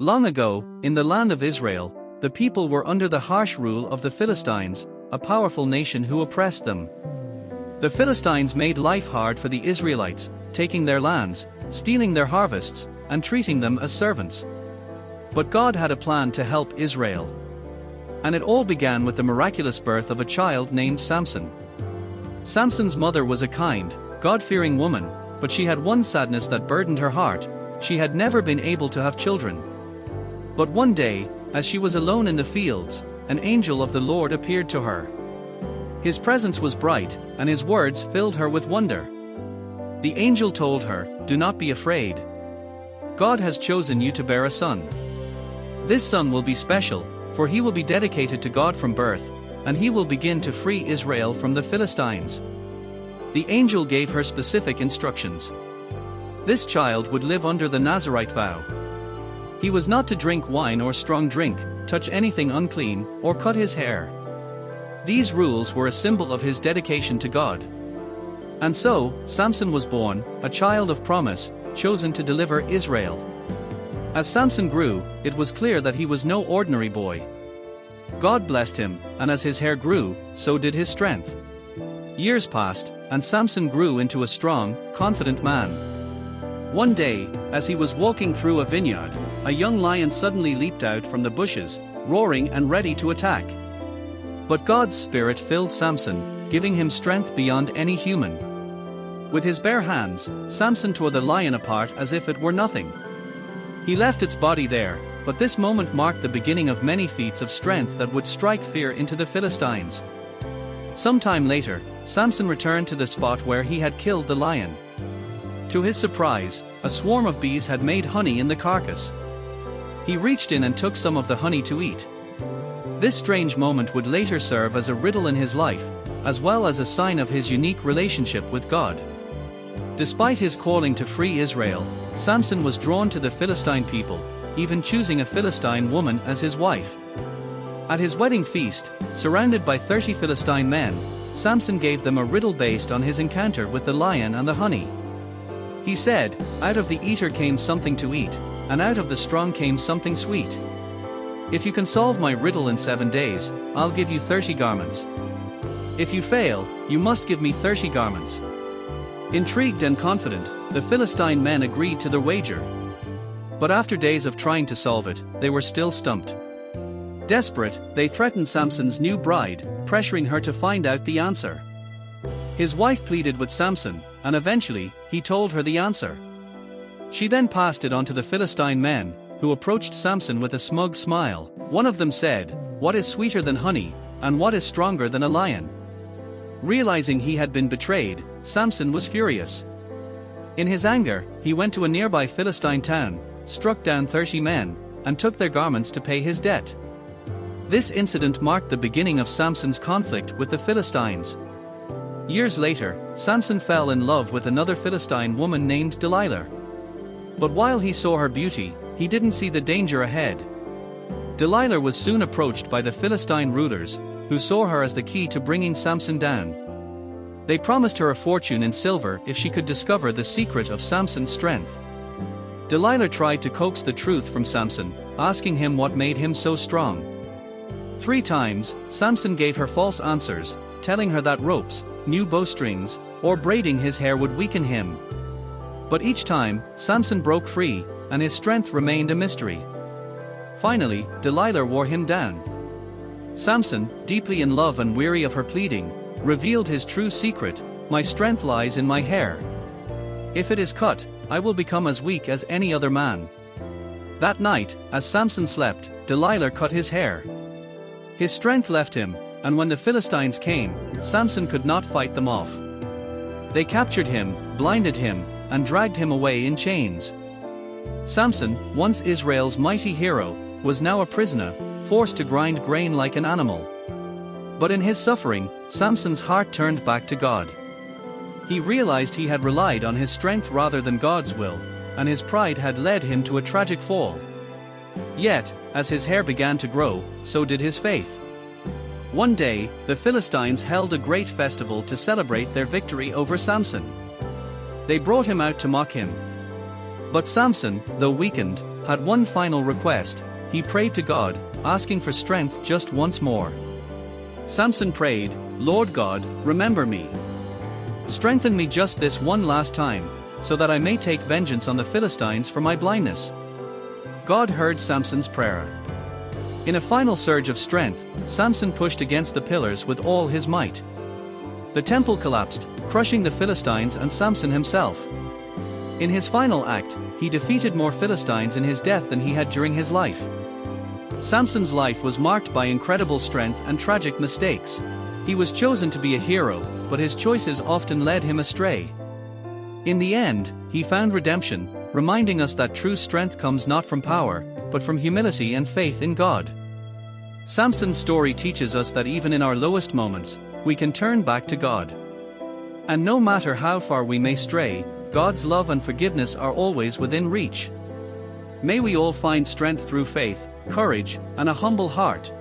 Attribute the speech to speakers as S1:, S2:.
S1: Long ago, in the land of Israel, the people were under the harsh rule of the Philistines, a powerful nation who oppressed them. The Philistines made life hard for the Israelites, taking their lands, stealing their harvests, and treating them as servants. But God had a plan to help Israel. And it all began with the miraculous birth of a child named Samson. Samson's mother was a kind, God-fearing woman, but she had one sadness that burdened her heart: she had never been able to have children. But one day, as she was alone in the fields, an angel of the Lord appeared to her. His presence was bright, and his words filled her with wonder. The angel told her, "Do not be afraid. God has chosen you to bear a son. This son will be special, for he will be dedicated to God from birth, and he will begin to free Israel from the Philistines." The angel gave her specific instructions. This child would live under the Nazirite vow. He was not to drink wine or strong drink, touch anything unclean, or cut his hair. These rules were a symbol of his dedication to God. And so, Samson was born, a child of promise, chosen to deliver Israel. As Samson grew, it was clear that he was no ordinary boy. God blessed him, and as his hair grew, so did his strength. Years passed, and Samson grew into a strong, confident man. One day, as he was walking through a vineyard, a young lion suddenly leaped out from the bushes, roaring and ready to attack. But God's Spirit filled Samson, giving him strength beyond any human. With his bare hands, Samson tore the lion apart as if it were nothing. He left its body there, but this moment marked the beginning of many feats of strength that would strike fear into the Philistines. Sometime later, Samson returned to the spot where he had killed the lion. To his surprise, a swarm of bees had made honey in the carcass. He reached in and took some of the honey to eat. This strange moment would later serve as a riddle in his life, as well as a sign of his unique relationship with God. Despite his calling to free Israel, Samson was drawn to the Philistine people, even choosing a Philistine woman as his wife. At his wedding feast, surrounded by 30 Philistine men, Samson gave them a riddle based on his encounter with the lion and the honey. He said, "Out of the eater came something to eat, and out of the strong came something sweet. If you can solve my riddle in 7 days, I'll give you 30 garments. If you fail, you must give me 30 garments." Intrigued and confident, the Philistine men agreed to the wager. But after days of trying to solve it, they were still stumped. Desperate, they threatened Samson's new bride, pressuring her to find out the answer. His wife pleaded with Samson, and eventually, he told her the answer. She then passed it on to the Philistine men, who approached Samson with a smug smile. One of them said, "What is sweeter than honey, and what is stronger than a lion?" Realizing he had been betrayed, Samson was furious. In his anger, he went to a nearby Philistine town, struck down 30 men, and took their garments to pay his debt. This incident marked the beginning of Samson's conflict with the Philistines. Years later, Samson fell in love with another Philistine woman named Delilah. But while he saw her beauty, he didn't see the danger ahead. Delilah was soon approached by the Philistine rulers, who saw her as the key to bringing Samson down. They promised her a fortune in silver if she could discover the secret of Samson's strength. Delilah tried to coax the truth from Samson, asking him what made him so strong. 3 times, Samson gave her false answers, telling her that ropes, new bowstrings, or braiding his hair would weaken him. But each time, Samson broke free, and his strength remained a mystery. Finally, Delilah wore him down. Samson, deeply in love and weary of her pleading, revealed his true secret: "My strength lies in my hair. If it is cut, I will become as weak as any other man." That night, as Samson slept, Delilah cut his hair. His strength left him, and when the Philistines came, Samson could not fight them off. They captured him, blinded him, and dragged him away in chains. Samson, once Israel's mighty hero, was now a prisoner, forced to grind grain like an animal. But in his suffering, Samson's heart turned back to God. He realized he had relied on his strength rather than God's will, and his pride had led him to a tragic fall. Yet, as his hair began to grow, so did his faith. One day, the Philistines held a great festival to celebrate their victory over Samson. They brought him out to mock him. But Samson, though weakened, had one final request. He prayed to God, asking for strength just once more. Samson prayed, "Lord God, remember me. Strengthen me just this one last time, so that I may take vengeance on the Philistines for my blindness." God heard Samson's prayer. In a final surge of strength, Samson pushed against the pillars with all his might. The temple collapsed, crushing the Philistines and Samson himself. In his final act, he defeated more Philistines in his death than he had during his life. Samson's life was marked by incredible strength and tragic mistakes. He was chosen to be a hero, but his choices often led him astray. In the end, he found redemption, reminding us that true strength comes not from power, but from humility and faith in God. Samson's story teaches us that even in our lowest moments, we can turn back to God. And no matter how far we may stray, God's love and forgiveness are always within reach. May we all find strength through faith, courage, and a humble heart.